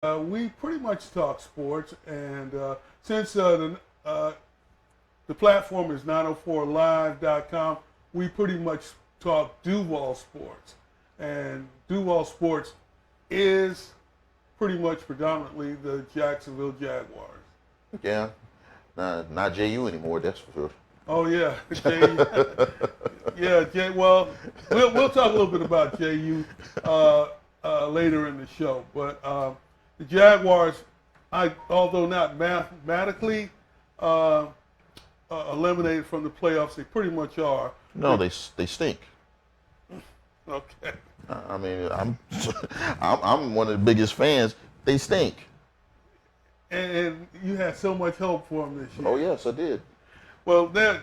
We pretty much talk sports, and since the platform is 904live.com, we pretty much talk Duval sports. And Duval sports is pretty much predominantly the Jacksonville Jaguars. Yeah, not JU anymore. That's for sure. Oh yeah, yeah, Well, we'll talk a little bit about JU later in the show. But the Jaguars, although not mathematically eliminated from the playoffs, they pretty much are. No, they stink. Okay. I mean, I'm one of the biggest fans. They stink. And you had so much hope for them this year. Oh yes, I did. Well, they're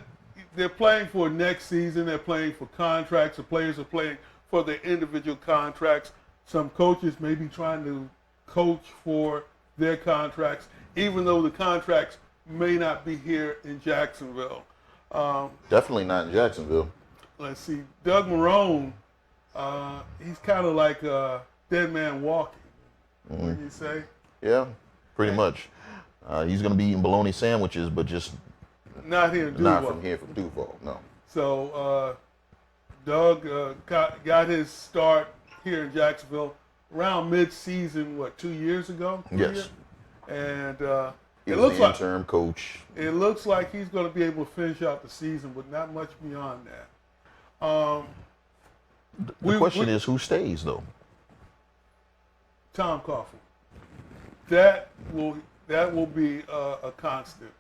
playing for next season. They're playing for contracts. The players are playing for their individual contracts. Some coaches may be trying to coach for their contracts, even though the contracts may not be here in Jacksonville. Definitely not in Jacksonville. Let's see. Doug Marrone, he's kind of like a dead man walking, wouldn't you say? Yeah, pretty much. He's going to be eating bologna sandwiches, but just not here in Duval. Not from here, from Duval, no. So Doug got his start here in Jacksonville around mid-season, 2 years ago? Yes. And he was the interim coach. It looks like he's going to be able to finish out the season, but not much beyond that. The question is, who stays, though? Tom Coughlin. That will be a constant.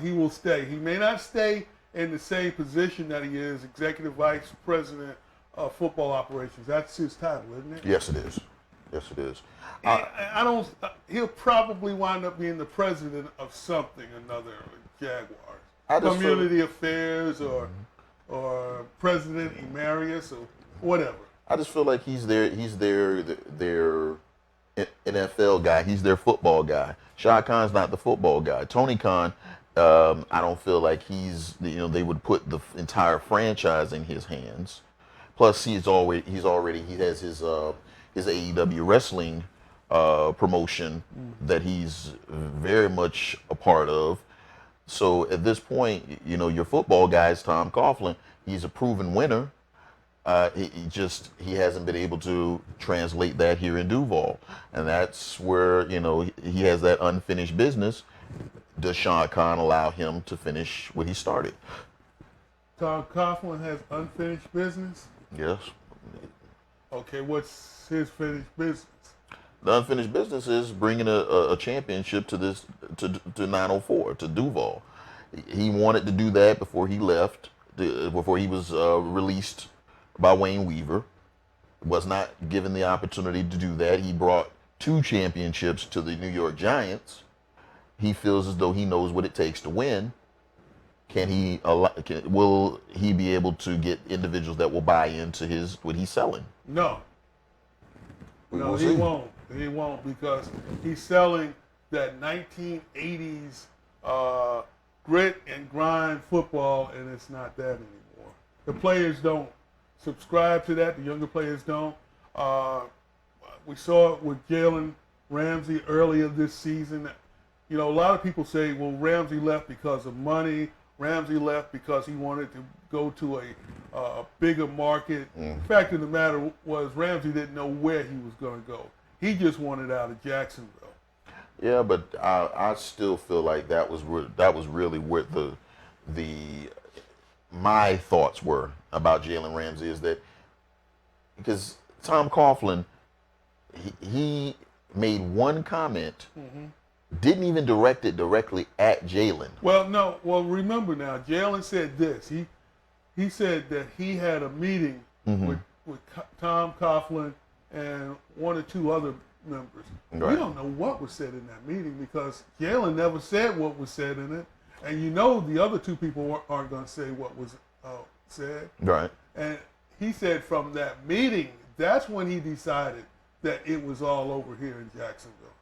He will stay. He may not stay in the same position that he is, Executive Vice President of Football Operations. That's his title, isn't it? Yes, it is. Yes, it is. I don't. He'll probably wind up being the president of something, another Jaguars, community affairs, or president emeritus, or whatever. I just feel like he's their NFL guy. He's their football guy. Shad Khan's not the football guy. Tony Khan, I don't feel like they would put the entire franchise in his hands. Plus, he has his AEW wrestling promotion that he's very much a part of. So at this point, your football guy is Tom Coughlin. He's a proven winner. He hasn't been able to translate that here in Duval, and that's where he has that unfinished business. Does Shad Khan allow him to finish what he started? Tom Coughlin has unfinished business? Yes. Okay, what's his finished business? The unfinished business is bringing a championship to 904, to Duval. He wanted to do that before he left, before he was released by Wayne Weaver. Was not given the opportunity to do that. He brought 2 championships to the New York Giants. He feels as though he knows what it takes to win. Will he be able to get individuals that will buy into what he's selling? No. No, he won't. He won't, because he's selling that 1980s grit and grind football, and it's not that anymore. The players don't subscribe to that. The younger players don't. We saw it with Jalen Ramsey earlier this season. A lot of people say, well, Ramsey left because of money. Ramsey left because he wanted to go to a bigger market. The fact of the matter was, Ramsey didn't know where he was going to go. He just wanted out of Jacksonville. Yeah, but I still feel like that was really where my thoughts were about Jalen Ramsey, is that because Tom Coughlin, he made one comment, didn't even direct it directly at Jalen. Well, no. Well, remember now, Jalen said this. He said that he had a meeting with Tom Coughlin and 1 or 2 other members. Right. We don't know what was said in that meeting, because Jalen never said what was said in it, and the other 2 people aren't going to say what was said. Right. And he said from that meeting, that's when he decided that it was all over here in Jacksonville.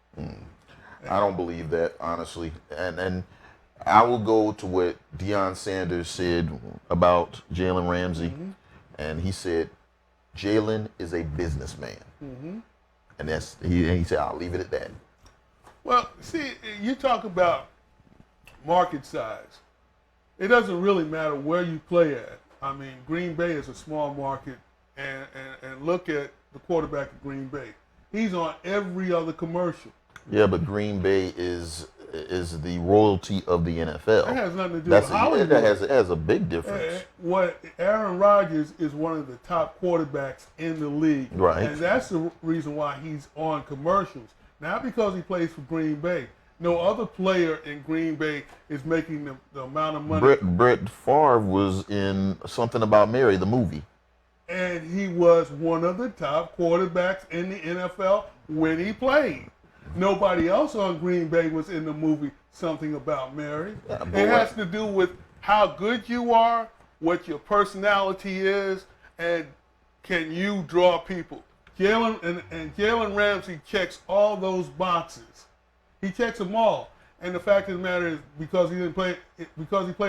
I don't believe that, honestly. And I will go to what Deion Sanders said about Jalen Ramsey. And he said, Jalen is a businessman. And he said, I'll leave it at that. Well, see, you talk about market size. It doesn't really matter where you play at. I mean, Green Bay is a small market, and look at the quarterback of Green Bay. He's on every other commercial. Yeah, but Green Bay is the royalty of the NFL. That has nothing to do with Hollywood. That has a big difference. What Aaron Rodgers is one of the top quarterbacks in the league. Right. And that's the reason why he's on commercials. Not because he plays for Green Bay. No other player in Green Bay is making the amount of money. Brett Favre was in Something About Mary, the movie. And he was one of the top quarterbacks in the NFL when he played. Nobody else on Green Bay was in the movie Something About Mary. It has to do with how good you are, what your personality is, and can you draw people. Jalen Ramsey checks all those boxes. He checks them all. And the fact of the matter is, because he played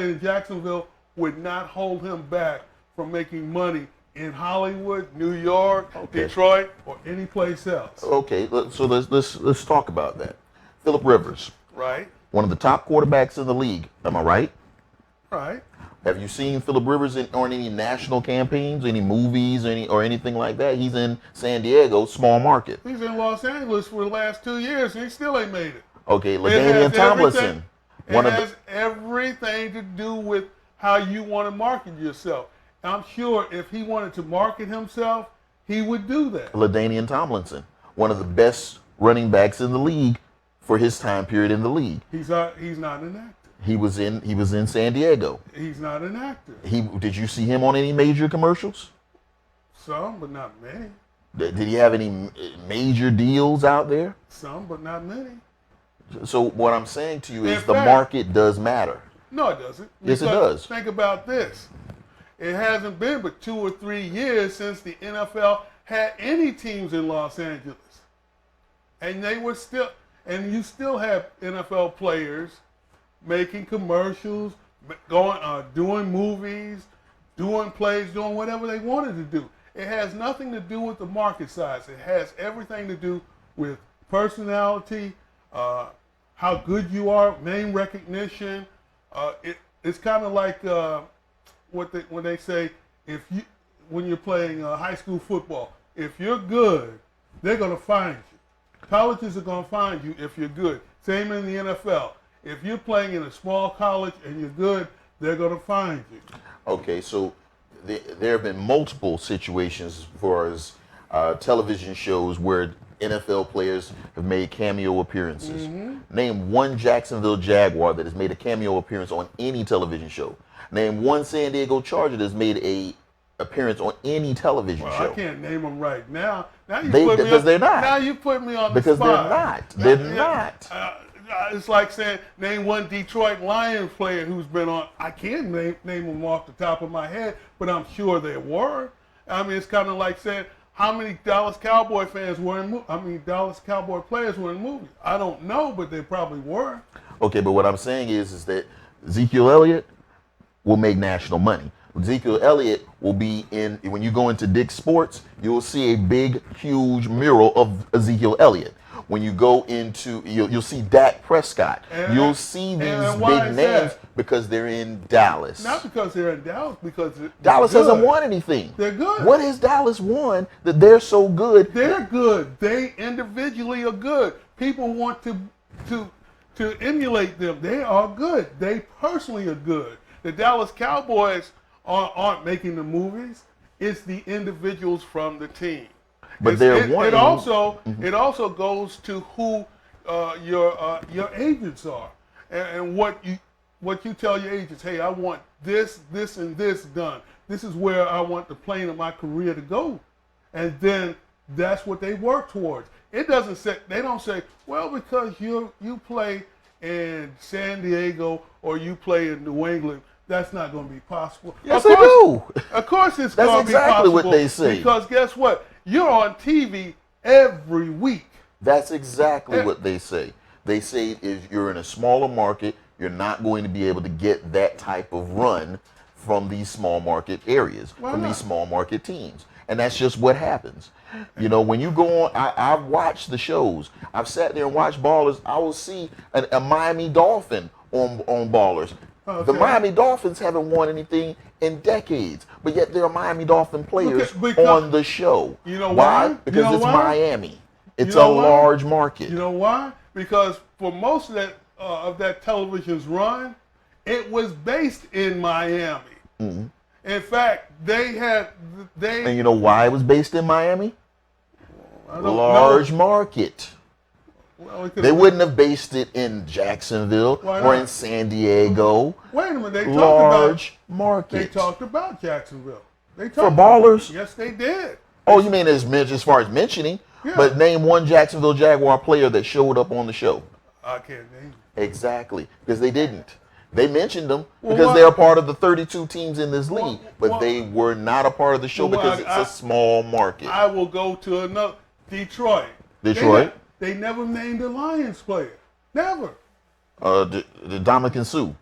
in Jacksonville, would not hold him back from making money in Hollywood, New York, Detroit, or any place else. Okay, so let's talk about that. Phillip Rivers, right? One of the top quarterbacks in the league. Am I right? Right. Have you seen Phillip Rivers on any national campaigns, any movies, or anything like that? He's in San Diego, small market. He's in Los Angeles for the last 2 years, and he still ain't made it. Okay, LaDainian Tomlinson. It has everything to do with how you want to market yourself. I'm sure if he wanted to market himself, he would do that. LaDainian Tomlinson, one of the best running backs in the league for his time period in the league. He's not an actor. He was in San Diego. He's not an actor. Did you see him on any major commercials? Some, but not many. Did he have any major deals out there? Some, but not many. So what I'm saying to you is the market does matter. No, it doesn't. Yes, it does. Think about this. It hasn't been but 2 or 3 years since the NFL had any teams in Los Angeles. And you still have NFL players making commercials, doing movies, doing plays, doing whatever they wanted to do. It has nothing to do with the market size. It has everything to do with personality, how good you are, name recognition. It's kind of like when they say when you're playing high school football, if you're good, they're going to find you. Colleges are going to find you if you're good. Same in the NFL. If you're playing in a small college and you're good, they're going to find you. Okay, so there have been multiple situations as far as television shows where NFL players have made cameo appearances. Mm-hmm. Name one Jacksonville Jaguar that has made a cameo appearance on any television show. Name one San Diego Charger that's made a appearance on any television show. I can't name them right now. Because they're not. Now you put me on the because spot. They're not. It's like saying, name one Detroit Lions player who's been on. I can't name them off the top of my head, but I'm sure there were. I mean, it's kind of like saying, how many Dallas Cowboy players were in movies? I don't know, but they probably were. Okay, but what I'm saying is that Ezekiel Elliott will make national money. Ezekiel Elliott will be when you go into Dick's Sports, you'll see a big, huge mural of Ezekiel Elliott. When you go into, you'll see Dak Prescott. You'll see these big names because they're in Dallas. Not because they're in Dallas, because Dallas hasn't won anything. They're good. What has Dallas won that they're so good? They're good. They individually are good. People want to emulate them. They are good. They personally are good. The Dallas Cowboys aren't making the movies. It's the individuals from the team. But it also goes to who your agents are, and what you tell your agents. Hey, I want this, and this done. This is where I want the plane of my career to go, and then that's what they work towards. They don't say, well, because you play in San Diego or you play in New England, that's not going to be possible. Yes, they do. Of course it's going to be possible. That's exactly what they say. Because guess what? You're on TV every week. That's exactly what they say. They say if you're in a smaller market, you're not going to be able to get that type of run from these small market areas, these small market teams. And that's just what happens. You know, when you go on, I've watched the shows. I've sat there and watched Ballers. I will see a Miami Dolphin on Ballers. Okay. The Miami Dolphins haven't won anything in decades, but yet there are Miami Dolphin players on the show. You know why? Because it's Miami. It's a large market. You know why? Because for most of that television's run, it was based in Miami. Mm-hmm. In fact, And you know why it was based in Miami? Large market. Well, they wouldn't have based it in Jacksonville or in San Diego. Wait a minute, they talked large market. They talked about Jacksonville. For Ballers? Yes, they did. Oh, you mean as far as mentioning? Yeah. But name one Jacksonville Jaguar player that showed up on the show. I can't name it. Exactly, because they didn't. They mentioned them because they're a part of the 32 teams in this league, but they were not a part of the show because it's a small market. I will go to another Detroit. They never named a Lions player. Never. The Dominican Sue.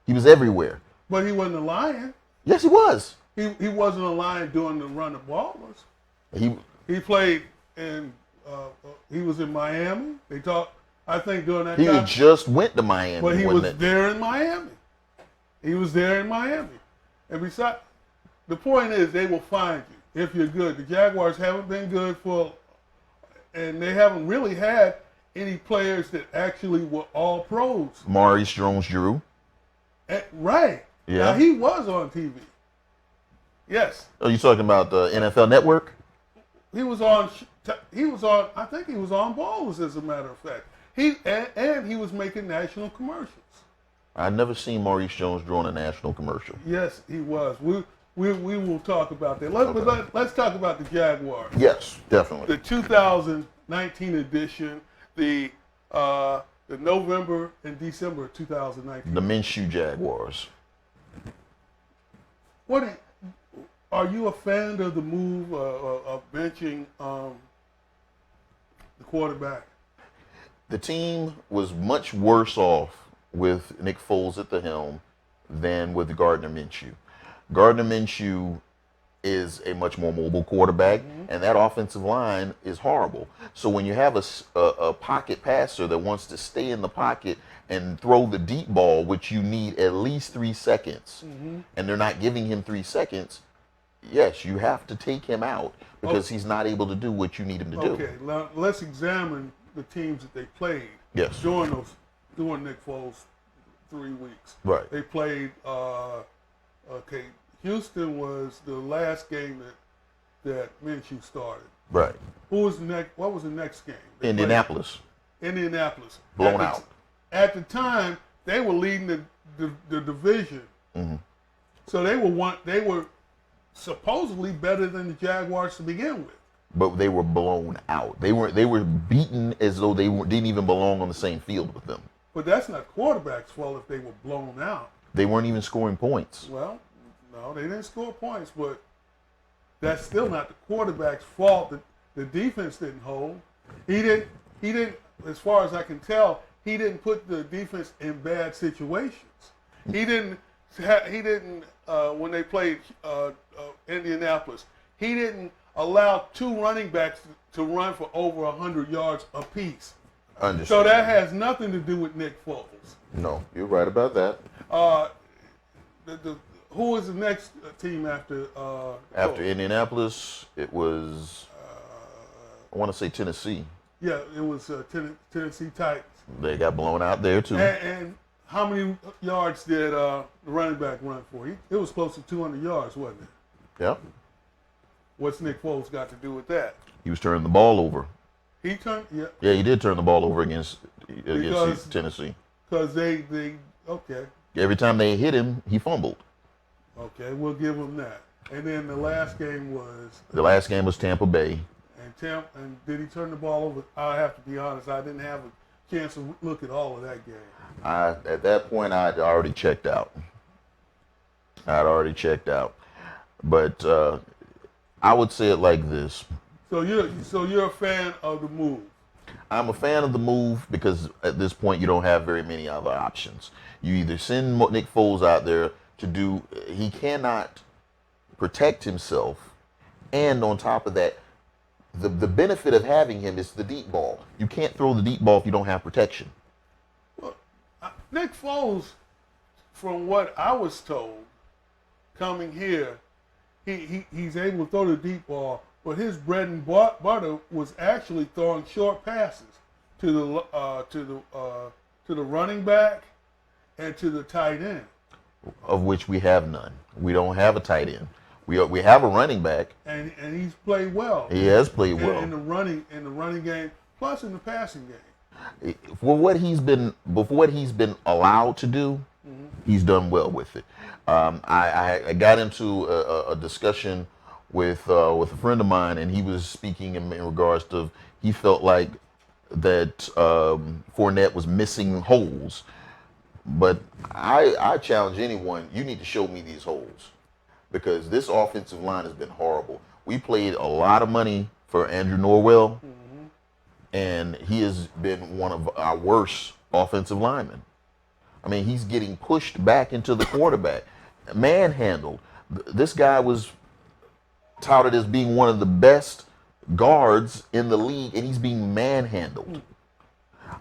He was everywhere. But he wasn't a Lion. Yes, he was. He wasn't a Lion during the run of Ballers. He played in. He was in Miami. They talked. I think during that time. He just went to Miami. But he was there in Miami. He was there in Miami. And besides, the point is they will find you if you're good. The Jaguars haven't been good and they haven't really had any players that actually were all pros. Maurice Jones-Drew. Right. Yeah. Now, he was on TV. Yes. Are you talking about the NFL Network? He was on, I think he was on Ballers, as a matter of fact. And he was making national commercials. I've never seen Maurice Jones-Drew on a national commercial. Yes, he was. We will talk about that. Let's talk about the Jaguars. Yes, definitely. The 2019 edition, the November and December 2019. The Minshew Jaguars. Are you a fan of the move of benching the quarterback? The team was much worse off with Nick Foles at the helm than with Gardner Minshew. Gardner Minshew is a much more mobile quarterback, and that offensive line is horrible. So when you have a pocket passer that wants to stay in the pocket and throw the deep ball, which you need at least 3 seconds, and they're not giving him 3 seconds, yes, you have to take him out because he's not able to do what you need him to do. Okay, now let's examine the teams that they played during Nick Foles' 3 weeks. Right. They played, Houston was the last game that Minshew started. Right. What was the next game? Indianapolis. Indianapolis. Blown out. At the time, they were leading the division. Mm-hmm. So they were supposedly better than the Jaguars to begin with. But they were blown out. They were beaten as though they didn't even belong on the same field with them. But that's not quarterback's fault if they were blown out. They weren't even scoring points. Well, no, they didn't score points, but that's still not the quarterback's fault. The defense didn't hold. He didn't, as far as I can tell, he didn't put the defense in bad situations. He didn't when they played Indianapolis, he didn't allow 2 running backs to run for over 100 yards apiece. Understood. So that has nothing to do with Nick Foles. No, you're right about that. Who was the next team after? After Indianapolis, it was I want to say Tennessee. Yeah, it was Tennessee Titans. They got blown out there too. And how many yards did the running back run for? It was close to 200 yards, wasn't it? Yep. What's Nick Foles got to do with that? He was turning the ball over. He turned, yeah. Yeah, he did turn the ball over against Tennessee. Because they okay. Every time they hit him, he fumbled. Okay, we'll give him that. And then the last game was Tampa Bay. And did he turn the ball over? I have to be honest, I didn't have a chance to look at all of that game. At that point, I'd already checked out. But I would say it like this. So you're a fan of the move? I'm a fan of the move because at this point you don't have very many other options. You either send Nick Foles out there to do, he cannot protect himself And on top of that, the benefit of having him is the deep ball. You can't throw the deep ball if you don't have protection. Well, Nick Foles, from what I was told, coming here, he's able to throw the deep ball, but his bread and butter was actually throwing short passes to the running back and to the tight end, Of which we have none. We don't have a tight end. We have a running back. and he's played well. He has played well. in the running game, plus in the passing game. For what he's been allowed to do, he's done well with it. I got into a discussion with a friend of mine, and he was speaking in regards to he felt like that Fournette was missing holes. But I challenge anyone, you need to show me these holes, because this offensive line has been horrible. We played a lot of money for Andrew Norwell, and he has been one of our worst offensive linemen. I mean, he's getting pushed back into the quarterback, manhandled. This guy was touted as being one of the best guards in the league, and he's being manhandled.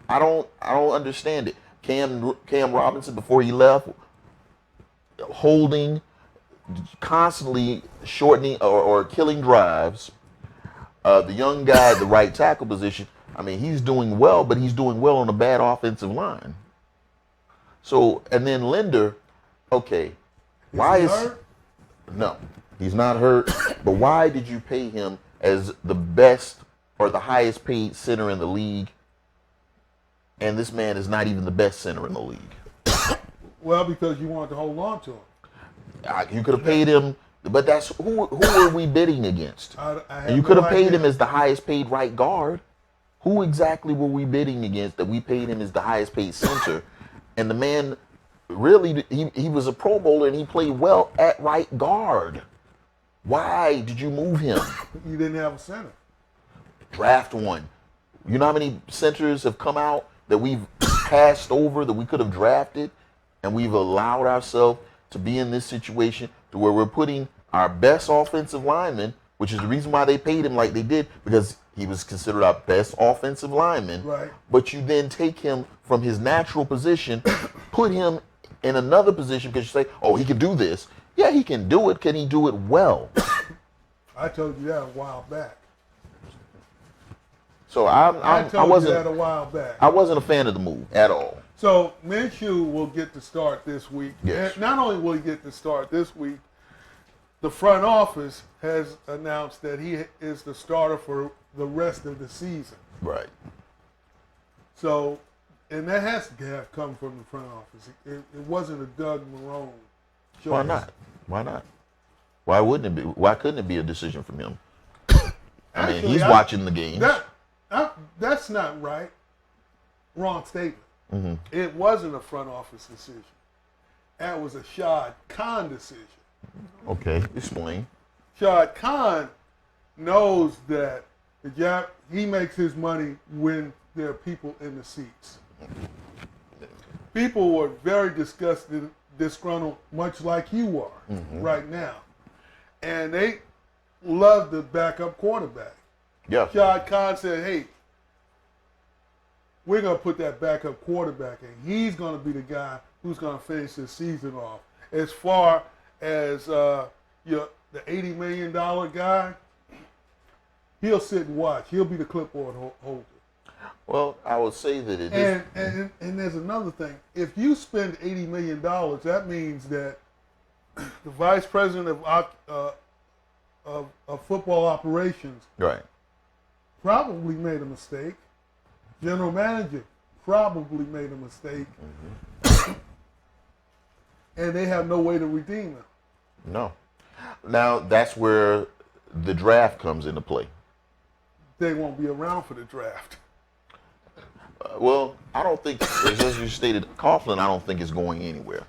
I don't understand it. Cam Robinson, before he left, holding, constantly shortening or killing drives. The young guy at the right tackle position, I mean, he's doing well, but he's doing well on a bad offensive line. So, and then Linder, okay, why is hurt? No, he's not hurt. But why did you pay him as the best or the highest paid center in the league? And this man is not even the best center in the league. Well, because you wanted to hold on to him. You could have paid him, but that's who were we bidding against? I And you could have paid him as the highest paid right guard. Who exactly were we bidding against that we paid him as the highest paid center? And the man really, he was a Pro Bowler and he played well at right guard. Why did you move him? You didn't have a center. Draft one. You know how many centers have come out that we've passed over that we could have drafted, and we've allowed ourselves to be in this situation to where we're putting our best offensive lineman, which is the reason why they paid him like they did, because he was considered our best offensive lineman. Right. But you then take him from his natural position, put him in another position because you say, oh, he can do this. Yeah, he can do it. Can he do it well? I told you that a while back. So I told you that a while back. I wasn't a fan of the move at all. So Minshew will get the start this week. Yes. And not only will he get the start this week, the front office has announced that he is the starter for the rest of the season. Right. So, and that has to have come from the front office. It wasn't a Doug Marrone choice. Why not? Why not? Why wouldn't it be? Why couldn't it be a decision from him? I mean, he's watching the games. That's not right. Wrong statement. Mm-hmm. It wasn't a front office decision. That was a Shad Khan decision. Okay, explain. Shad Khan knows that he makes his money when there are people in the seats. People were very disgruntled, much like you are right now. And they love the backup quarterback. Yeah. Shad Khan said, hey, we're going to put that backup quarterback in. He's going to be the guy who's going to finish this season off. As far as the $80 million guy, he'll sit and watch. He'll be the clipboard holder. Well, I would say that it is. And there's another thing. If you spend $80 million, that means that the vice president of football operations Right. probably made a mistake. General manager probably made a mistake. And they have no way to redeem him. No. Now, that's where the draft comes into play. They won't be around for the draft. Well, I don't think, as you stated, Coughlin, I don't think is going anywhere.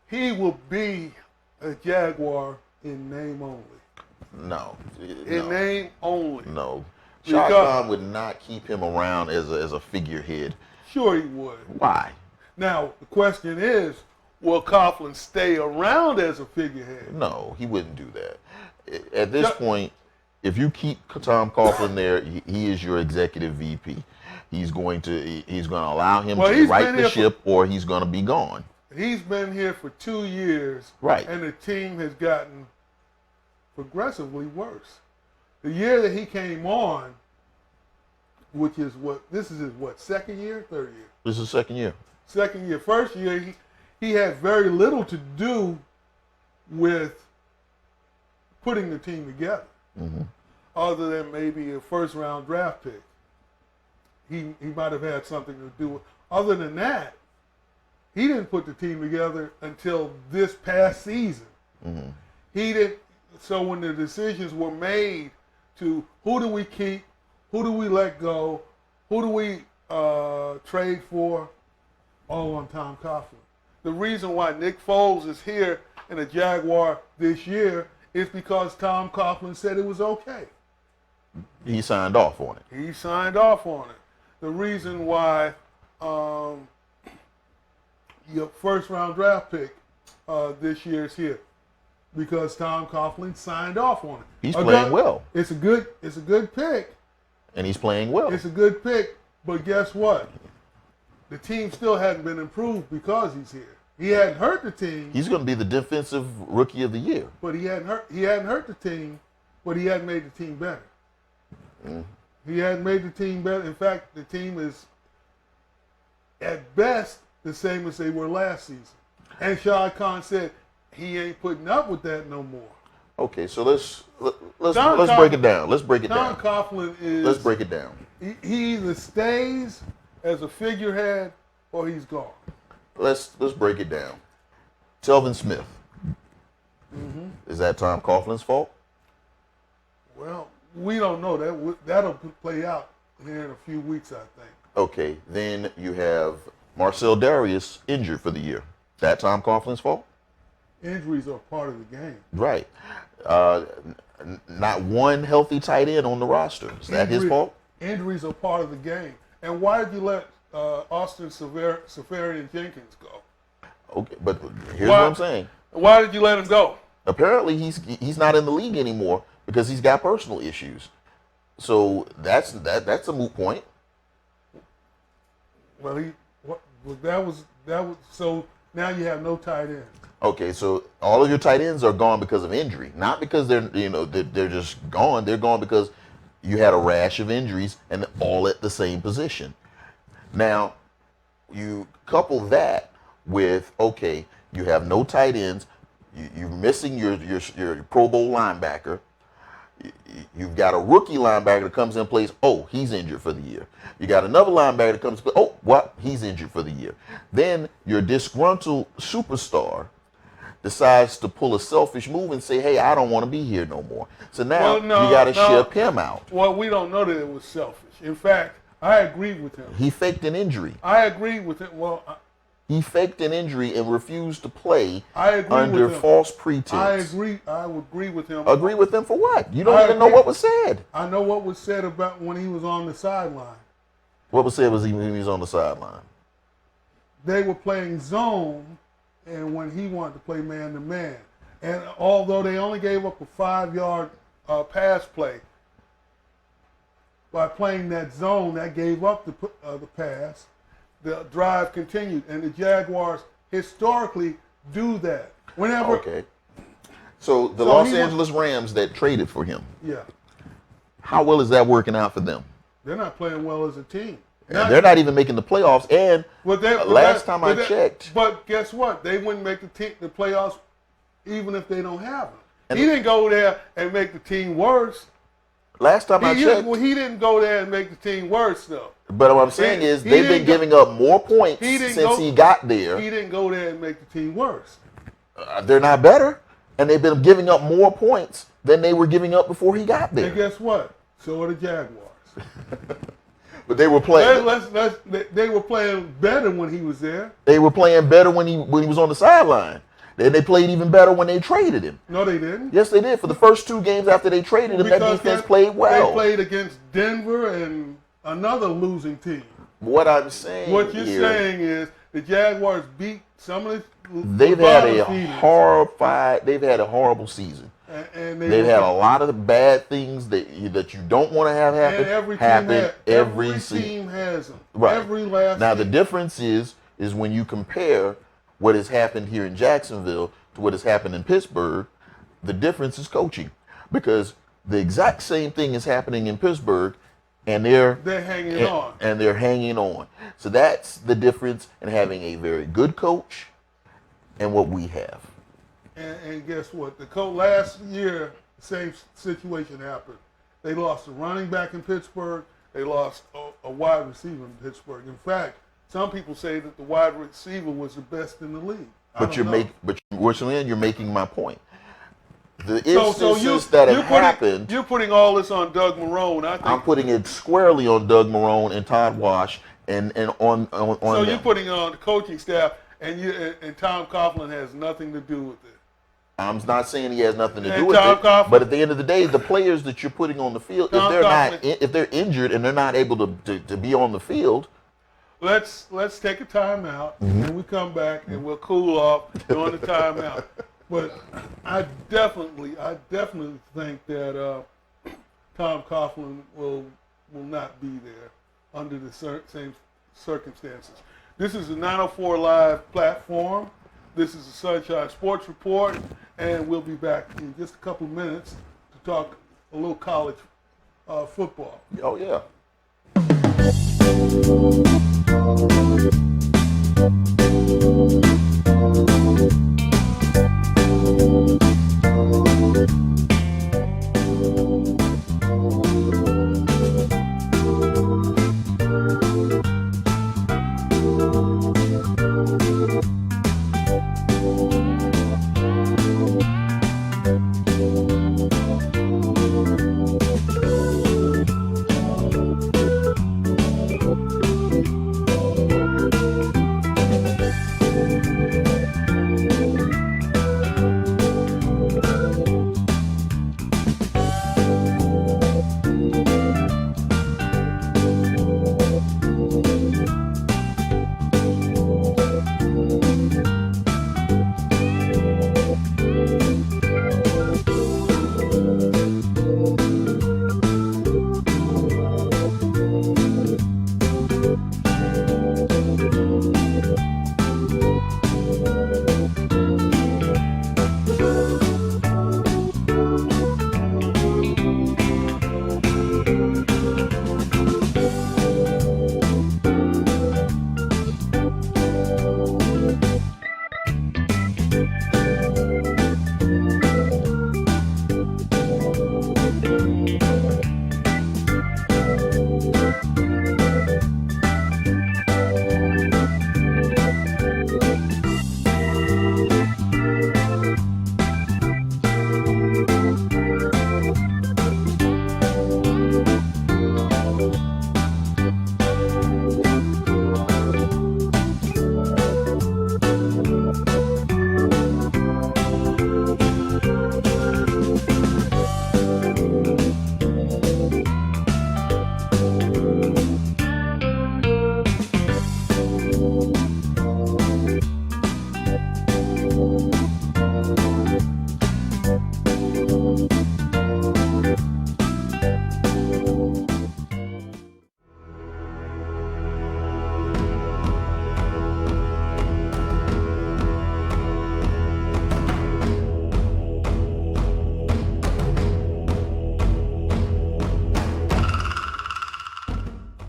He will be a Jaguar in name only. No. In name only. No. Shad Khan would not keep him around as a figurehead. Sure he would. Why? Now, the question is, will Coughlin stay around as a figurehead? No, he wouldn't do that. at this point, if you keep Tom Coughlin there, he is your executive VP. He's going to allow him to right the ship, or he's going to be gone. He's been here for 2 years, right? And the team has gotten progressively worse. The year that he came on, which is this is his second year, third year? This is second year. Second year. First year, he had very little to do with putting the team together, other than maybe a first-round draft pick. He might have had something to do with. Other than that, he didn't put the team together until this past season. He didn't. So when the decisions were made to who do we keep, who do we let go, who do we trade for, all on Tom Coughlin. The reason why Nick Foles is here in a Jaguar this year is because Tom Coughlin said it was okay. He signed off on it. He signed off on it. The reason why your first-round draft pick this year is here, because Tom Coughlin signed off on it. He's playing well. It's a good pick. And he's playing well. It's a good pick, but guess what? The team still hadn't been improved because he's here. He hadn't hurt the team. He's going to be the defensive rookie of the year. But he hadn't hurt the team, but he hadn't made the team better. He hadn't made the team better. In fact, the team is at best the same as they were last season. And Shad Khan said he ain't putting up with that no more. Okay, so let's break it down. Let's break it down. Tom Coughlin is. Let's break it down. He either stays as a figurehead or he's gone. Let's break it down. Telvin Smith. Is that Tom Coughlin's fault? Well, we don't know. That'll play out here in a few weeks, I think. Okay, then you have Marcel Darius injured for the year. That Tom Coughlin's fault? Injuries are part of the game. Right. Not one healthy tight end on the roster. Is that his fault? Injuries are part of the game. And why did you let Austin Seferian Jenkins go? Okay, but here's what I'm saying. Why did you let him go? Apparently, he's not in the league anymore because he's got personal issues. So that's a moot point. Well, that was so now you have no tight ends. Okay, so all of your tight ends are gone because of injury, not because they're just gone. They're gone because you had a rash of injuries and all at the same position. Now, you couple that with, okay, you have no tight ends. You're missing your Pro Bowl linebacker. You've got a rookie linebacker that comes in and plays. Oh, he's injured for the year. You got another linebacker that comes. Oh, what? He's injured for the year. Then your disgruntled superstar decides to pull a selfish move and say, "Hey, I don't want to be here no more." So now you got to ship him out. Well, we don't know that it was selfish. In fact, I agree with him. He faked an injury. I agree with him. Well, he faked an injury and refused to play under false pretense. I agree. I would agree with him. Agree with him for what? You don't even know what was said. I know what was said about when he was on the sideline. What was said was when he was on the sideline. They were playing zone, and when he wanted to play man-to-man. And although they only gave up a 5-yard pass play, by playing that zone, that gave up the pass. The drive continued, and the Jaguars historically do that. Whenever. Okay. So the Los Angeles Rams that traded for him. Yeah. How well is that working out for them? They're not playing well as a team. They're not even making the playoffs. And last time I checked. But guess what? They wouldn't make the playoffs even if they don't have them. He didn't go there and make the team worse. Last time I checked. Well, he didn't go there and make the team worse, though. But what I'm saying is they've been giving up more points since he got there. He didn't go there and make the team worse. They're not better. And they've been giving up more points than they were giving up before he got there. And guess what? So are the Jaguars. But they were playing. They were playing better when he was there. They were playing better when he was on the sideline. And they played even better when they traded him. No, they didn't. Yes, they did. For the first 2 games after they traded him, that defense played well. They played against Denver and another losing team. What I'm saying What you're saying is the Jaguars beat some of the They've had a horrible season. and They've had a lot of the bad things that you don't want to have happen. And every season. team has them. Right. Every last. Now team. the difference is when you compare what has happened here in Jacksonville to what has happened in Pittsburgh, the difference is coaching, because the exact same thing is happening in Pittsburgh, and they're hanging on. And they're hanging on. So that's the difference in having a very good coach and what we have. And guess what? The coach last year, same situation happened. They lost a running back in Pittsburgh. They lost a wide receiver in Pittsburgh. In fact, some people say that the wide receiver was the best in the league. But you're making my point. The instances that have happened. You're putting all this on Doug Marrone. I think I'm putting it squarely on Doug Marrone and Todd Wash and on. So you're putting it on the coaching staff, and Tom Coughlin has nothing to do with it. I'm not saying he has nothing to do with it, but at the end of the day, the players that you're putting on the field, if they're injured and they're not able to be on the field. Let's take a timeout, and we come back and we'll cool off during the timeout. But I definitely think that Tom Coughlin will not be there under the same circumstances. This is the 904 Live platform. This is the Sunshine Sports Report, and we'll be back in just a couple of minutes to talk a little college football. Oh, yeah.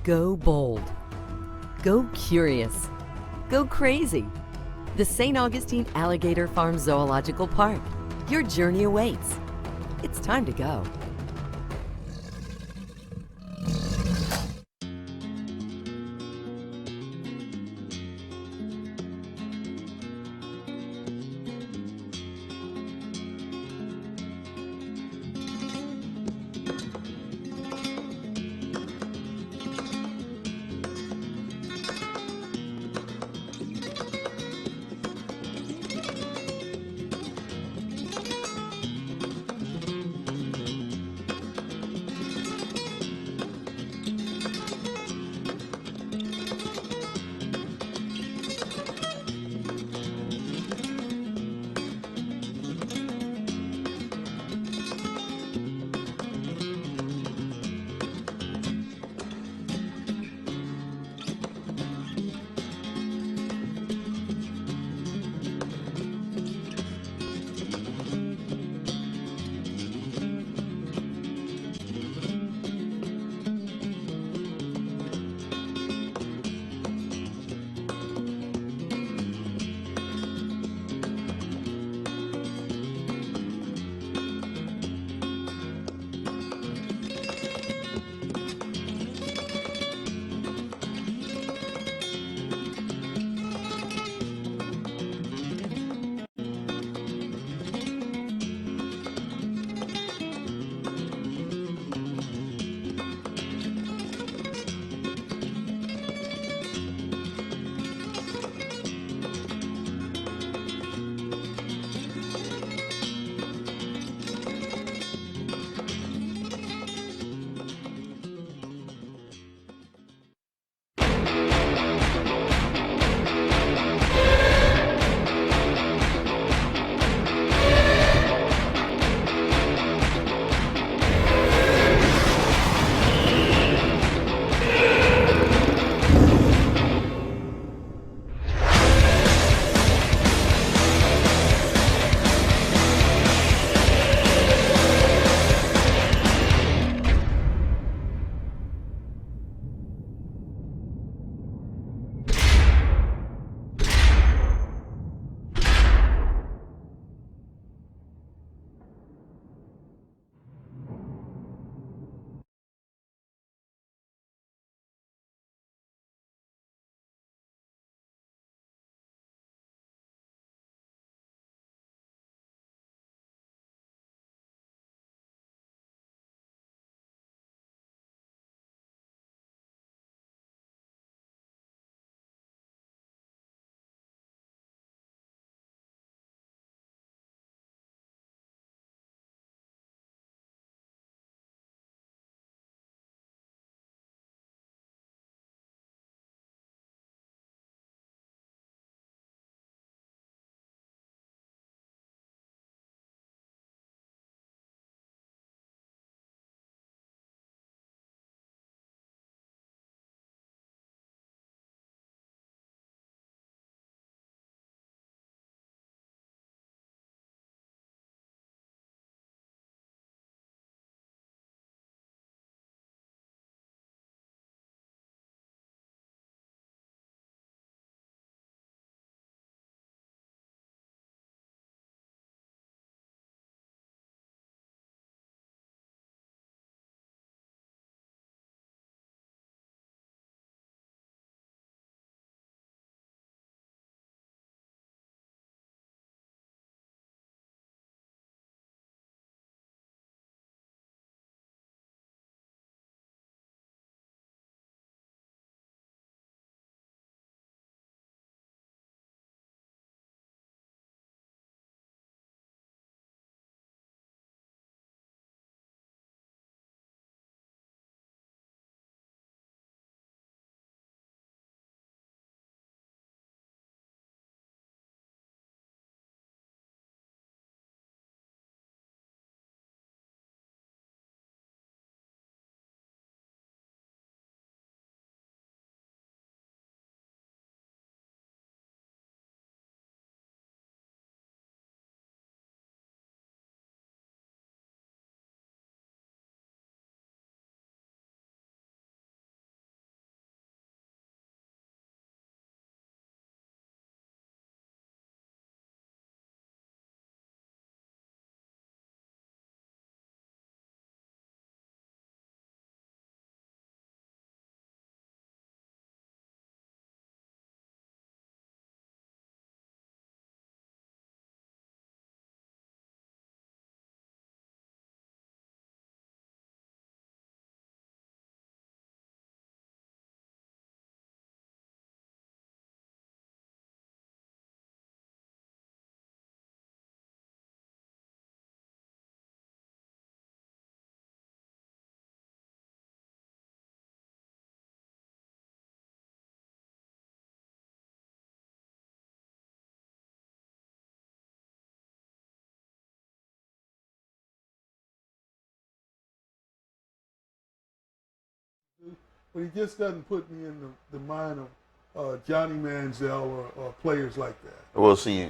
Go bold. Go curious. Go crazy. The St. Augustine Alligator Farm Zoological Park. Your journey awaits. It's time to go. but he just doesn't put me in the mind of Johnny Manziel or players like that. Well, see,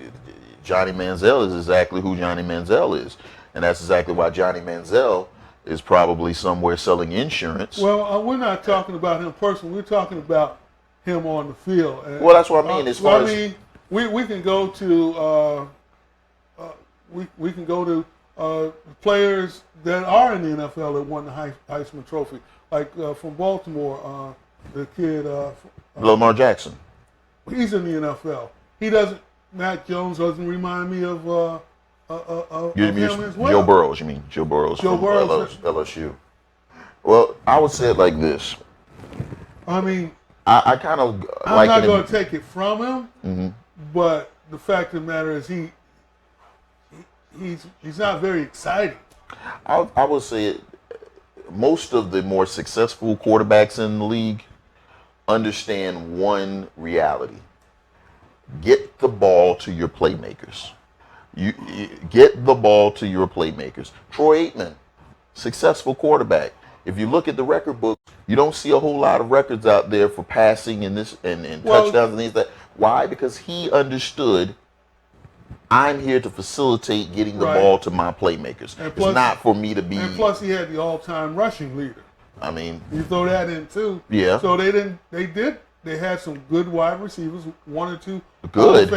Johnny Manziel is exactly who Johnny Manziel is, and that's exactly why Johnny Manziel is probably somewhere selling insurance. Well, we're not talking about him personally. We're talking about him on the field. And, well, that's what I mean. As far as we can go to we can go to players that are in the NFL that won the Heisman Trophy, like from Baltimore, the kid Lamar Jackson. He's in the NFL. He doesn't. Matt Jones doesn't remind me of him as well. Joe Burrows, you mean? Joe Burrows from LSU. Well, I would say it like this. I mean, I kind of I'm not going to take it from him, but the fact of the matter is he's not very exciting. I would say most of the more successful quarterbacks in the league understand one reality: get the ball to your playmakers. You get the ball to your playmakers. Troy Aikman, successful quarterback. If you look at the record book, you don't see a whole lot of records out there for passing and touchdowns and things like that. Why? Because he understood, I'm here to facilitate getting the ball to my playmakers. Plus, it's not for me to be. And plus, he had the all-time rushing leader. I mean, you throw that in too. Yeah. So they had some good wide receivers, one or two Hall of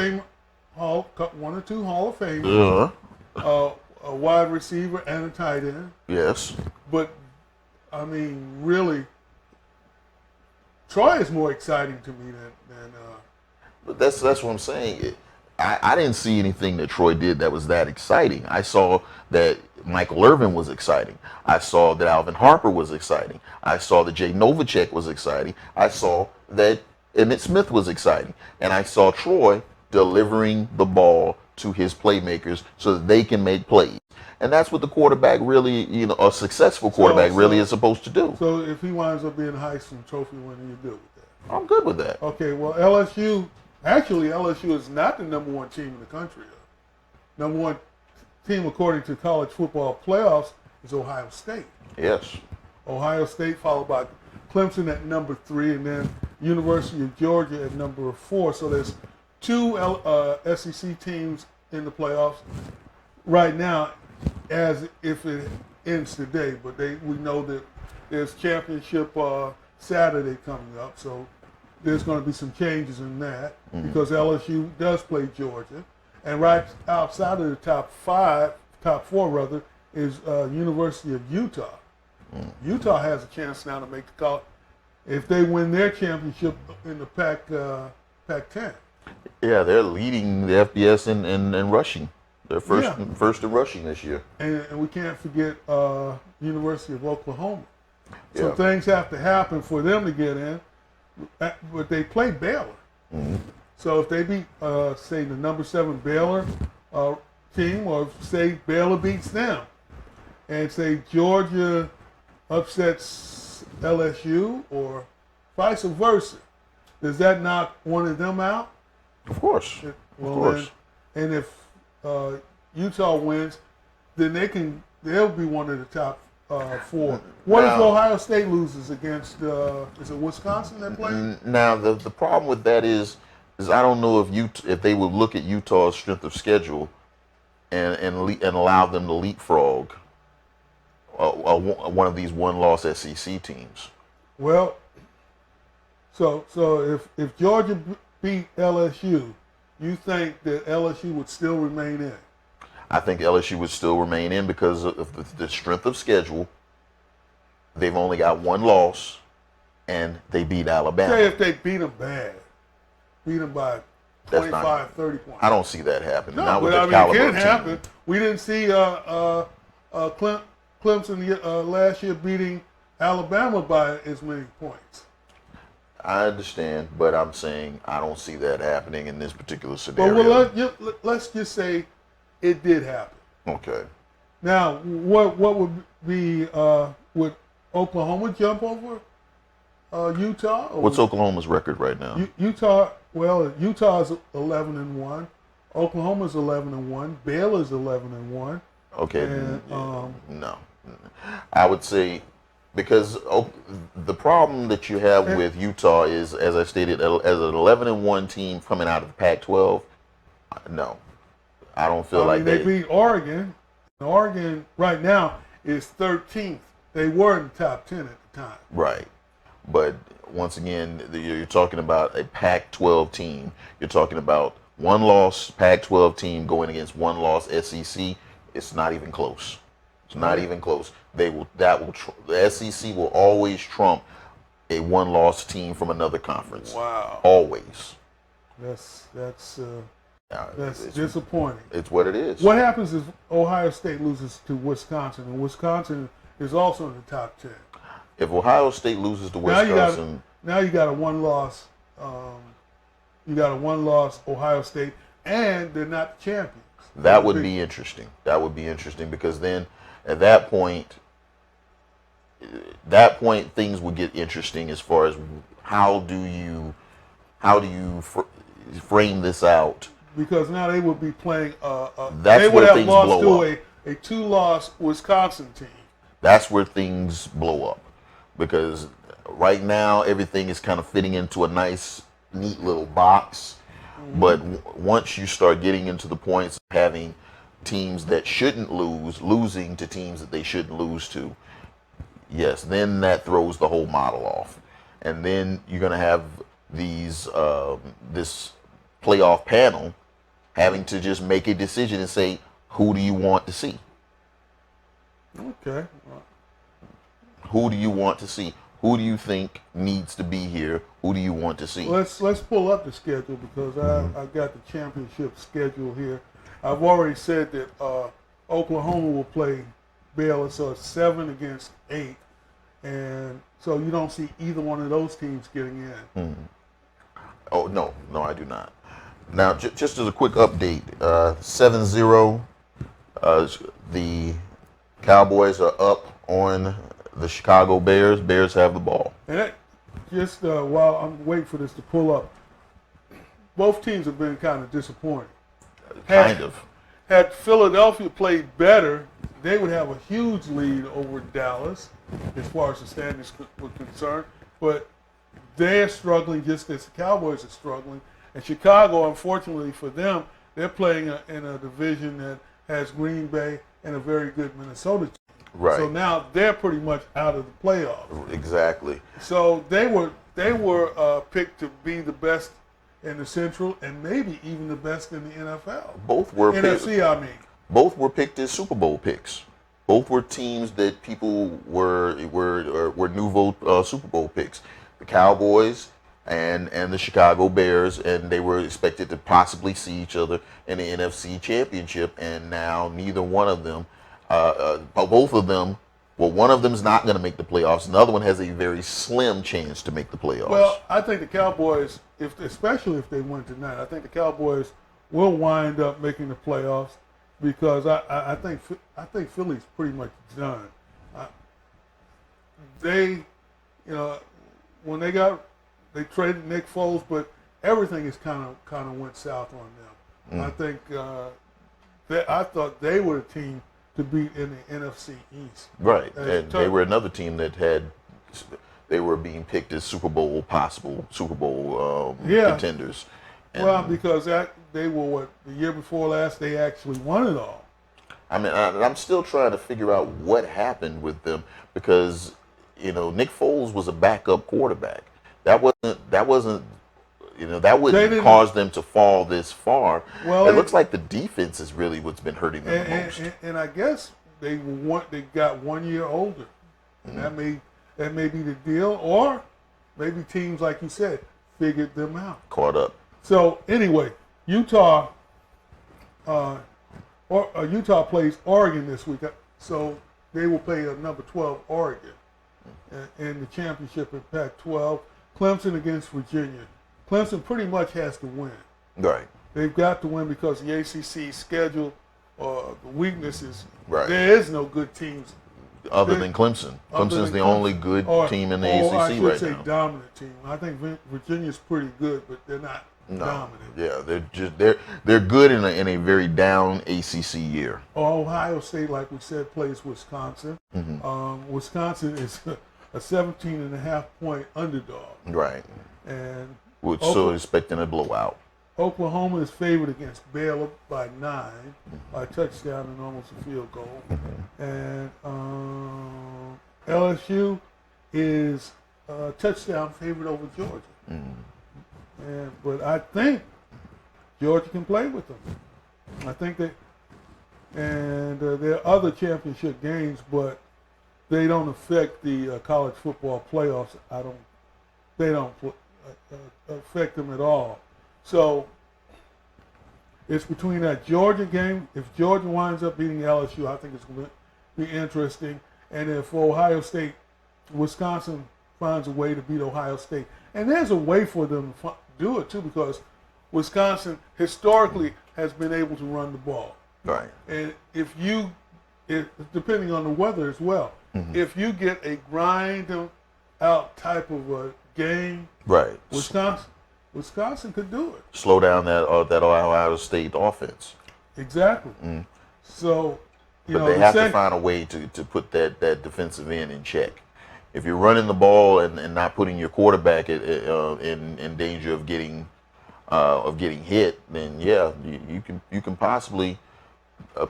Famers, a wide receiver and a tight end. Yes. But I mean, really, Troy is more exciting to me than But that's what I'm saying. I didn't see anything that Troy did that was that exciting. I saw that Michael Irvin was exciting. I saw that Alvin Harper was exciting. I saw that Jay Novacek was exciting. I saw that Emmitt Smith was exciting. And I saw Troy delivering the ball to his playmakers so that they can make plays. And that's what the quarterback really, a successful quarterback really is supposed to do. So if he winds up being a Heisman Trophy winner, you're good with that? I'm good with that. Okay, well, LSU is not the number one team in the country. Number one team, according to college football playoffs, is Ohio State. Yes. Ohio State, followed by Clemson at number 3, and then University of Georgia at number 4. So there's 2 SEC teams in the playoffs right now, as if it ends today. But we know that there's championship Saturday coming up, so there's going to be some changes in that because LSU does play Georgia. And right outside of the top 4 is University of Utah. Utah has a chance now to make the call if they win their championship in the Pac-10. Yeah, they're leading the FBS in rushing. They're first in rushing this year. And we can't forget University of Oklahoma. So things have to happen for them to get in. But they play Baylor. So if they beat, say, the number 7 Baylor team, or say Baylor beats them, and say Georgia upsets LSU, or vice versa, does that knock one of them out? Of course. Well, of course. And if Utah wins, then they'll be one of the top 4. What if Ohio State loses against, is it Wisconsin they play? Now, the problem with that is I don't know if they would look at Utah's strength of schedule and allow them to leapfrog one of these one-loss SEC teams. Well, so if Georgia beat LSU, you think that LSU would still remain in? I think LSU would still remain in because of the strength of schedule. They've only got 1 loss, and they beat Alabama. Say if they beat them bad, beat them by 25, 30 points. I don't see that happening. No, not with but the caliber it can of happen. team. We didn't see Clemson last year beating Alabama by as many points. I understand, but I'm saying I don't see that happening in this particular scenario. Well, let's just say it did happen. Okay. Now, what would be would Oklahoma jump over Utah? What's Oklahoma's record right now? Utah is 11-1. Oklahoma's 11-1. Baylor's 11-1. Okay. And, no. I would say Because the problem that you have with Utah is, as I stated, as an 11-1 team coming out of the Pac-12. No, I don't feel like they beat Oregon. Oregon right now is 13th. They were in the top 10 at the time. Right. But once again, you're talking about a Pac-12 team. You're talking about one loss Pac-12 team going against one loss SEC. It's not even close. It's not even close. The SEC will always trump a one-loss team from another conference. Wow. Always. That's disappointing. It's what it is. What happens if Ohio State loses to Wisconsin, and Wisconsin is also in the top 10? If Ohio State loses to Wisconsin, now you got a one-loss. You got a one-loss Ohio State, and they're not the champions. that would be interesting. That would be interesting because then, at that point, things would get interesting as far as how do you frame this out? Because now they would be playing. That's they would where have things lost blow to a two-loss Wisconsin team. That's where things blow up, because right now everything is kind of fitting into a nice, neat little box. Mm-hmm. But once you start getting into the points of having teams that shouldn't losing to teams that they shouldn't lose to, yes, then that throws the whole model off. And then you're going to have these this playoff panel having to just make a decision and say, who do you want to see? Okay. Who do you want to see? Who do you think needs to be here? Who do you want to see? Let's pull up the schedule because I got the championship schedule here. I've already said that Oklahoma will play Baylor, so it's 7 against 8, and so you don't see either one of those teams getting in. Oh no, I do not. Now, just as a quick update, 7-0, the Cowboys are up on the Chicago Bears. Bears have the ball. And that, just while I'm waiting for this to pull up, both teams have been kind of disappointing. Had Philadelphia played better, they would have a huge lead over Dallas as far as the standings were concerned. But they're struggling just as the Cowboys are struggling. And Chicago, unfortunately for them, they're playing in a division that has Green Bay and a very good Minnesota team. Right. So now they're pretty much out of the playoffs. Exactly. So they were picked to be the best in the Central and maybe even the best in the NFL. Both were NFC, I mean. Both were picked as Super Bowl picks. Both were teams that people were nouveau Super Bowl picks. The Cowboys and the Chicago Bears, and they were expected to possibly see each other in the NFC Championship, and now neither one of them, both of them, well, one of them is not going to make the playoffs. Another one has a very slim chance to make the playoffs. Well, I think the Cowboys, especially if they win tonight, I think the Cowboys will wind up making the playoffs because I think Philly's pretty much done. When they traded Nick Foles, but everything is kind of went south on them. I think I thought they were a team to beat in the NFC East. Right, and they were another team that they were being picked as possible Super Bowl contenders. And because they were the year before last, they actually won it all. I mean, I'm still trying to figure out what happened with them because, Nick Foles was a backup quarterback. That wouldn't cause them to fall this far. Well, it looks like the defense is really what's been hurting them the most. And I guess they got 1 year older, and that may be the deal, or maybe teams, like you said, figured them out, caught up. So anyway, Utah plays Oregon this week, so they will play number 12 Oregon in the championship in Pac-12. Clemson against Virginia. Clemson pretty much has to win. Right. They've got to win because the ACC schedule, the weaknesses. Right. There is no good teams other than Clemson. Clemson's the only good team in the ACC right now. I should say dominant team. I think Virginia's pretty good, but they're not No. dominant. Yeah, they're good in a very down ACC year. Ohio State, like we said, plays Wisconsin. Wisconsin is a 17.5-point underdog. Right. And We're still expecting a blowout. Oklahoma is favored against Baylor by 9, by a touchdown and almost a field goal. And LSU is a touchdown favorite over Georgia. But I think Georgia can play with them. I think that, and there are other championship games, but they don't affect the college football playoffs. They don't affect them at all. So it's between that Georgia game. If Georgia winds up beating LSU, I think it's going to be interesting. And if Ohio State, Wisconsin finds a way to beat Ohio State, and there's a way for them to do it too, because Wisconsin historically has been able to run the ball. Right. And depending on the weather as well, if you get a grind out type of a game, right, Wisconsin could do it. Slow down that Ohio State offense. Exactly. So, but they have to find a way to put that defensive end in check. If you're running the ball and not putting your quarterback in danger of getting hit, then yeah, you can possibly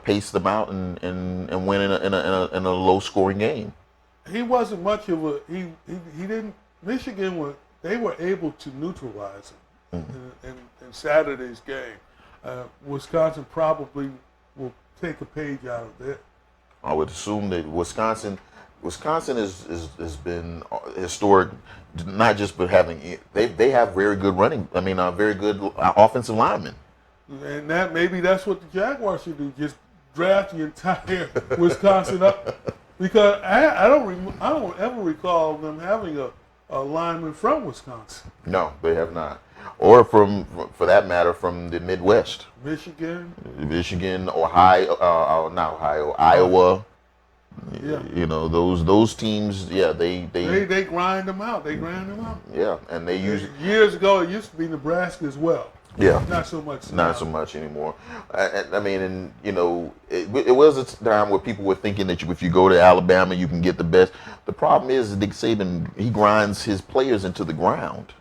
pace them out and win in a low scoring game. He wasn't much of a he didn't. Michigan they were able to neutralize him in Saturday's game. Wisconsin probably will take a page out of that. I would assume that Wisconsin has been historic, not just for having they have very good very good offensive linemen. And maybe that's what the Jaguars should do: just draft the entire Wisconsin up, because I don't ever recall them having a lineman from Wisconsin. No, they have not, or for that matter, from the Midwest. Michigan, Ohio, not Ohio, Iowa. Yeah. Those teams. Yeah, they grind them out. Yeah, and they years ago it used to be Nebraska as well. Yeah, not so much. Not so much anymore. I mean, it was a time where people were thinking that if you go to Alabama, you can get the best. The problem is Nick Saban, he grinds his players into the ground.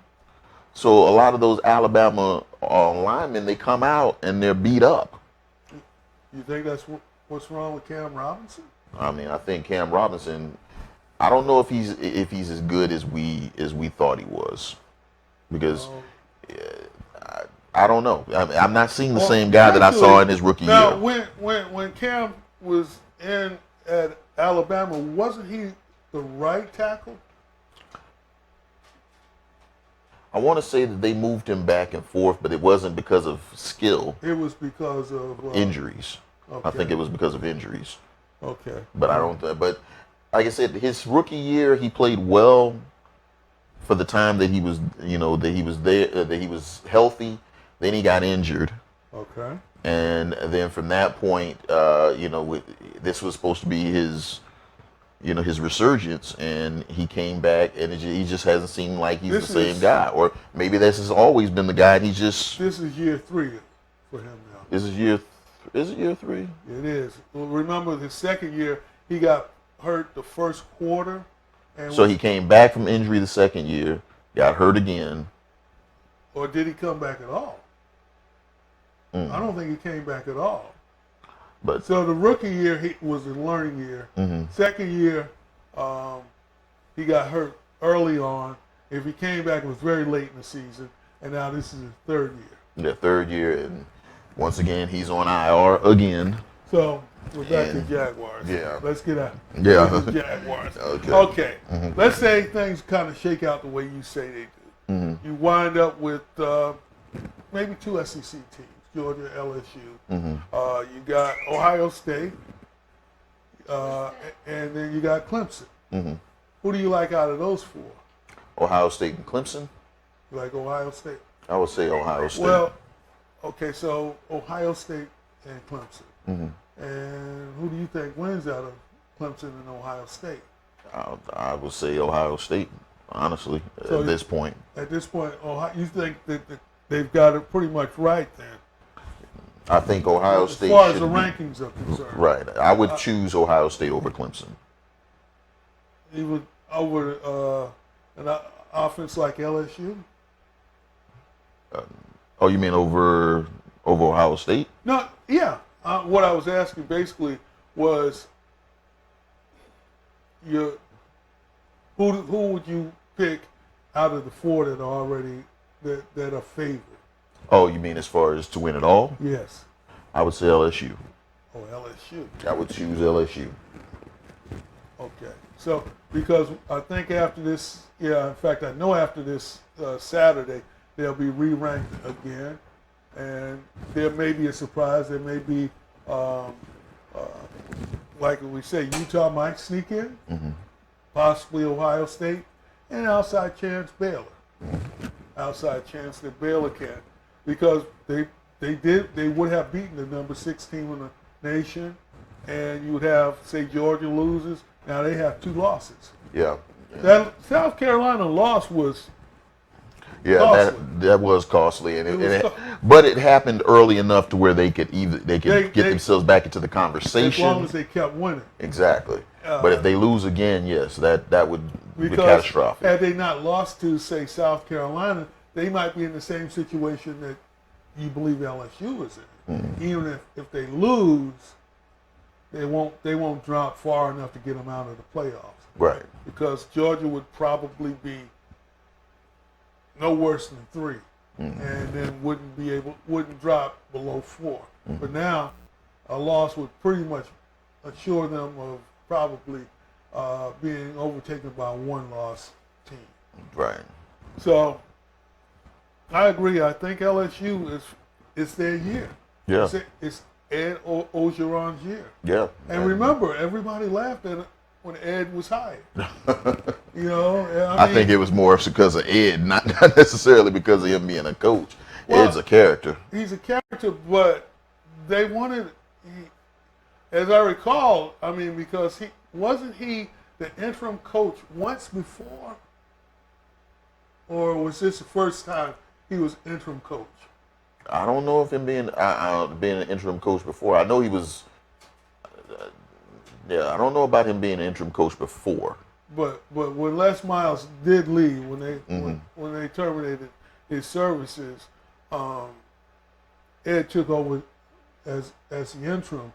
So a lot of those Alabama linemen, they come out and they're beat up. You think that's what's wrong with Cam Robinson? I mean, I think Cam Robinson, I don't know if he's as good as we thought he was, because I don't know. I'm not seeing the same guy that I saw in his rookie year. Now, when Cam was at Alabama, wasn't he the right tackle? I want to say that they moved him back and forth, but it wasn't because of skill. It was because of injuries. Okay. I think it was because of injuries. Okay. But I don't. But like I said, his rookie year, he played well for the time that he was, that he was there, that he was healthy. Then he got injured. Okay. And then from that point, this was supposed to be his resurgence, and he came back, and he just hasn't seemed like he's the same guy. Or maybe this has always been the guy, and he's just. This is year 3 for him now. Is it year 3? It is. Well, remember, the second year, he got hurt the first quarter. So he came back from injury the second year, got hurt again. Or did he come back at all? I don't think he came back at all. But so the rookie year was a learning year. Second year, he got hurt early on. If he came back, it was very late in the season. And now this is his third year. Yeah, third year, and once again, he's on IR again. So we're back to Jaguars. Yeah. Let's get out. Yeah. Jaguars. Okay. Let's say things kind of shake out the way you say they do. You wind up with maybe 2 SEC teams, Georgia, LSU. You got Ohio State, and then you got Clemson. Who do you like out of those 4? Ohio State and Clemson. You like Ohio State? I would say Ohio State. Well, okay, so Ohio State and Clemson. And who do you think wins out of Clemson and Ohio State? I would say Ohio State, honestly, at this point. At this point, you think that they've got it pretty much right then. I think Ohio State as far as should the be- rankings are concerned. Right. I would choose Ohio State over Clemson. Even over an offense like LSU. Oh, you mean over Ohio State? No, yeah. What I was asking basically was, who would you pick out of the four that are already that are favored? Oh, you mean as far as to win it all? Yes. I would say LSU. Oh, LSU. I would choose LSU. Okay. So because I think after this, in fact, I know after this Saturday they'll be re-ranked again, and there may be a surprise. There may be, like we say, Utah might sneak in, possibly Ohio State, and outside chance Baylor. Outside chance that Baylor can, because they would have beaten the number 6 team in the nation, and you would have, say, Georgia loses. Now they have 2 losses. Yeah. That South Carolina loss was Yeah, costly. that was costly, and It was but it happened early enough to where they could They- get themselves back into the conversation. as long as they kept winning. Exactly. But if they lose again, yes, that would be Because catastrophic. had they not lost to, say, South Carolina, they might be in the same situation that you believe LSU is in. Even if they lose, they won't drop far enough to get them out of the playoffs. Right. Because Georgia would probably be no worse than 3, and then wouldn't drop below 4. But now, a loss would pretty much assure them of probably being overtaken by a 1-loss team. Right. So, I agree. I think LSU is their year. Yeah. It's Ed Orgeron's year. Yeah. And remember, everybody laughed at it when Ed was hired. I think it was more because of Ed, not necessarily because of him being a coach. Well, Ed's a character. He's a character, but they wanted, as I recall, because wasn't he the interim coach once before? Or was this the first time he was interim coach? I don't know if him being an interim coach before. I know he was. I don't know about him being an interim coach before. But when Les Miles did leave, when they terminated his services, Ed took over as the interim,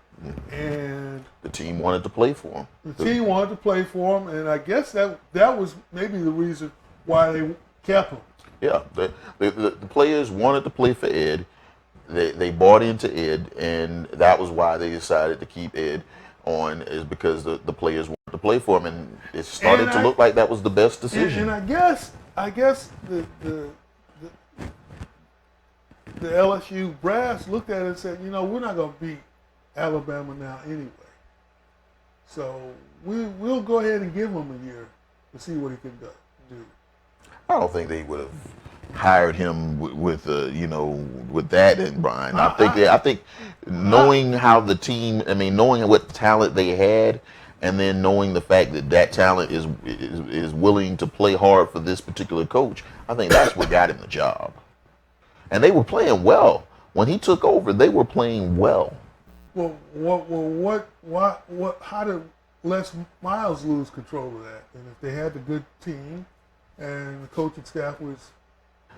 and The team wanted to play for him. the team wanted to play for him, and I guess that was maybe the reason why they kept him. Yeah, the players wanted to play for Ed. They bought into Ed, and that was why they decided to keep Ed on, is because the players wanted to play for him, and it started to look like that was the best decision. And I guess the LSU brass looked at it and said, we're not going to beat Alabama now anyway. So we'll go ahead and give him a year to see what he can do. I don't think they would have hired him with that in mind. I think knowing how the team, knowing what talent they had, and then knowing the fact that talent is willing to play hard for this particular coach, I think that's what got him the job. And they were playing well when he took over. They were playing well. Well, how did Les Miles lose control of that? And if they had a good team, and the coaching staff was.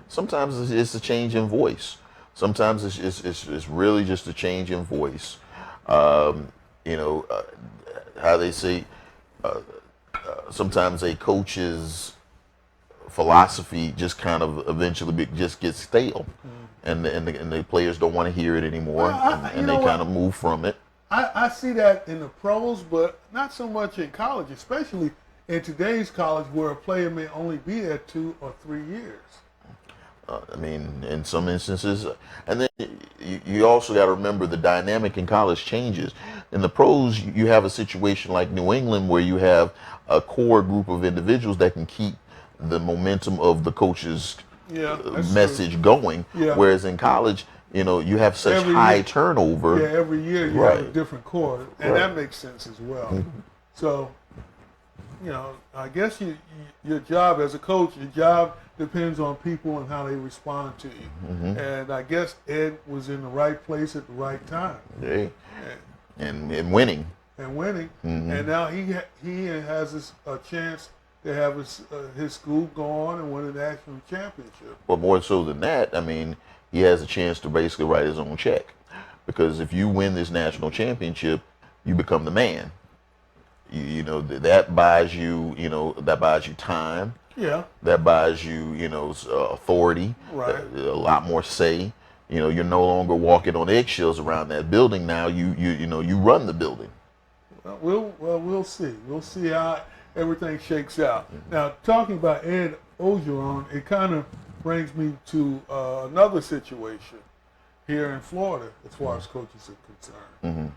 Sometimes it's a change in voice. Sometimes it's really just a change in voice. How they say, sometimes a coach's philosophy just kind of eventually just gets stale, and the players don't want to hear it anymore, and they kind of move from it. I see that in the pros, but not so much in college, especially in today's college where a player may only be there 2 or 3 years. In some instances, and then you also got to remember the dynamic in college changes. In the pros, you have a situation like New England where you have a core group of individuals that can keep the momentum of the coach's message going. Yeah. Whereas in college, you have such Every high year. turnover. Yeah, every year you have a different core, and that makes sense as well. So, I guess your job as a coach, your job depends on people and how they respond to you. And I guess Ed was in the right place at the right time. Yeah. And winning. And winning. And now he has a chance to have his school go on and win a national championship. But more so than that, I mean, he has a chance to basically write his own check. Because if you win this national championship, you become the man. You know, that buys you, that buys you time. Yeah. That buys you, authority. Right. A lot more say. You're no longer walking on eggshells around that building. Now you run the building. We'll see. We'll see how everything shakes out. Now, talking about Ed Orgeron, it kind of brings me to another situation here in Florida as far as coaches are concerned.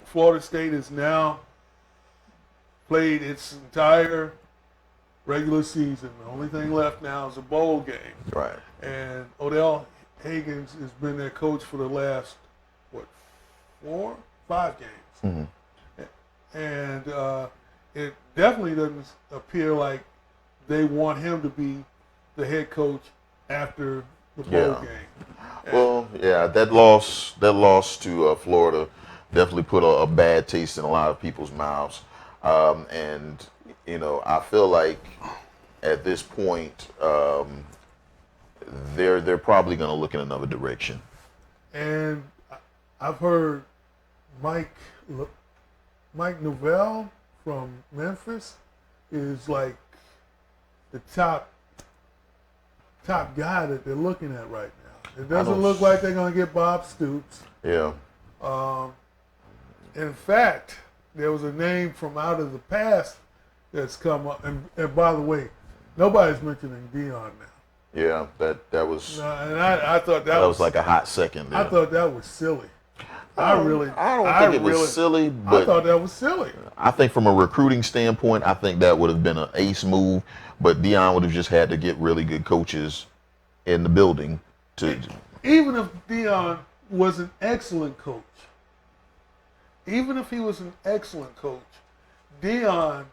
Florida State has now played its entire regular season. The only thing left now is a bowl game. Right. And Odell Higgins has been their coach for the last, 5 games. And it definitely doesn't appear like they want him to be the head coach after the bowl game. Well, yeah, that loss to Florida definitely put a bad taste in a lot of people's mouths. And I feel like at this point, they're probably going to look in another direction. And I've heard Mike Novell from Memphis is like the top guy that they're looking at right now. It doesn't look like they're going to get Bob Stoops. Yeah. In fact, there was a name from out of the past that's come up. And by the way, nobody's mentioning Dion now. Yeah, that was. And I thought that was like a hot second there. I thought that was silly. I don't think it was silly, but I thought that was silly. I think from a recruiting standpoint, I think that would have been an ace move. But Dion would have just had to get really good coaches in the building to. Even if Dion was an excellent coach, Dion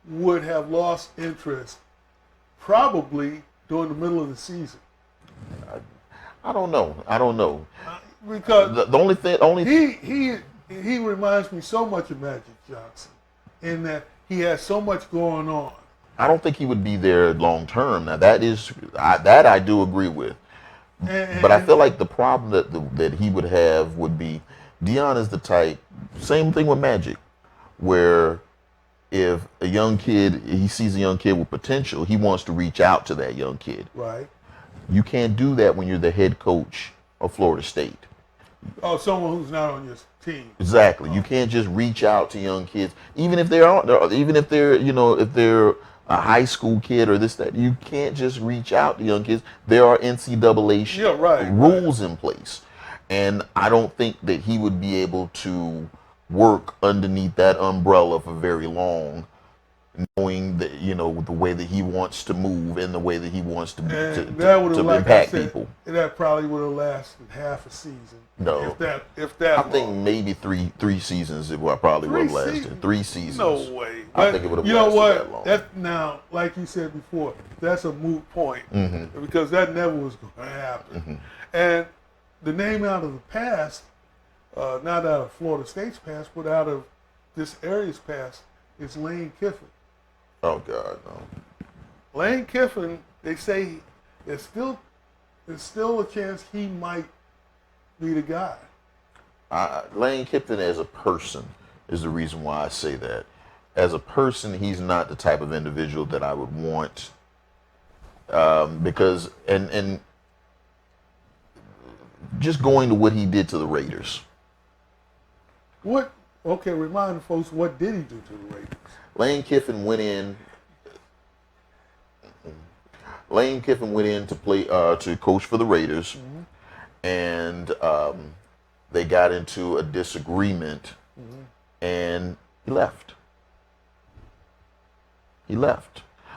would have lost interest probably during the middle of the season. I don't know. Because the only thing he reminds me so much of Magic Johnson in that he has so much going on. I don't think he would be there long term. Now that I do agree with. But I feel like the problem that he would have would be Dion is the type, same thing with Magic, where if he sees a young kid with potential, he wants to reach out to that young kid. Right. You can't do that when you're the head coach of Florida State. Oh, someone who's not on your team. Exactly. You can't just reach out to young kids, even if they're a high school kid or this, that. You can't just reach out to young kids. There are NCAA rules in place. And I don't think that he would be able to work underneath that umbrella for very long, knowing that, the way that he wants to move and the way that he wants to impact people. That probably would have lasted half a season. No. If that I think maybe three seasons it probably would have lasted. 3 seasons. No way. I think it would have lasted that long. Now, like you said before, that's a moot point because that never was going to happen. And the name out of the past, not out of Florida State's past, but out of this area's past, is Lane Kiffin. Oh God, no. Lane Kiffin, they say there's still a chance he might be the guy. Lane Kiffin as a person is the reason why I say that. As a person, he's not the type of individual that I would want, because and just going to what he did to the Raiders. What? Okay, remind the folks, what did he do to the Raiders? Lane Kiffin went in to play to coach for the Raiders, and they got into a disagreement, and he left.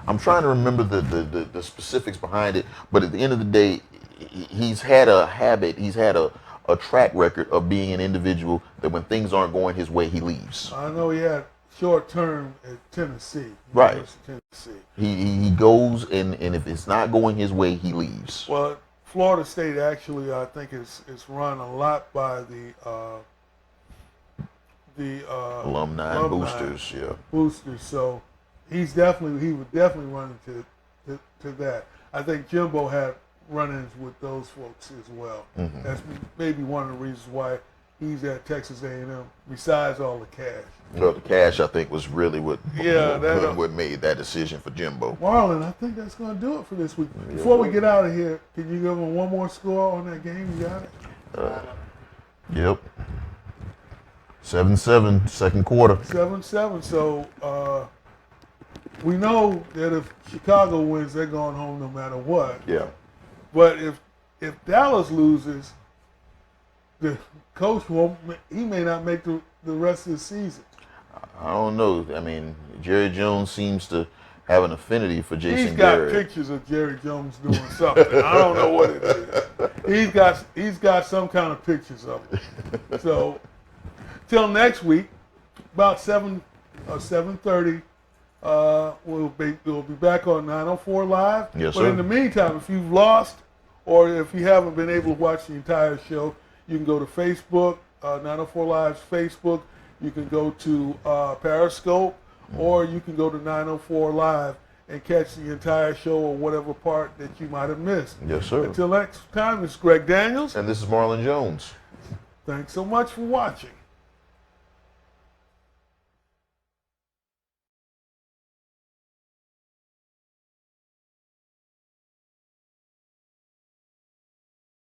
I'm trying to remember the specifics behind it, but at the end of the day, he's had a track record of being an individual that when things aren't going his way, he leaves. I know he had short term at Tennessee. Right. University of Tennessee. He goes and if it's not going his way, he leaves. Well, Florida State actually, I think, is run a lot by the Alumni boosters, yeah. boosters. So he would definitely run into that. I think Jimbo had run-ins with those folks as well. Mm-hmm. That's maybe one of the reasons why he's at Texas A&M. Besides all the cash. Well, the cash, I think, was really what that, what made that decision for Jimbo. Marlon, I think that's going to do it for this week. Before we get out of here, can you give them one more score on that game? You got it? Yep. 7-7, second quarter. 7-7. So we know that if Chicago wins, they're going home no matter what. Yeah. But if Dallas loses, the coach he may not make the rest of the season. I don't know. I mean, Jerry Jones seems to have an affinity for Jason He's got Garrett. pictures of Jerry Jones doing something. I don't know what it is. He's got some kind of pictures of it. So till next week, about 7 or 7:30, we'll be back on 904 Live. Yes, but sir. in the meantime, if you've lost or if you haven't been able to watch the entire show, you can go to Facebook, 904 Live's Facebook. You can go to Periscope, or you can go to 904 Live and catch the entire show or whatever part that you might have missed. Yes, sir. Until next time, it's Greg Daniels. And this is Marlon Jones. Thanks so much for watching.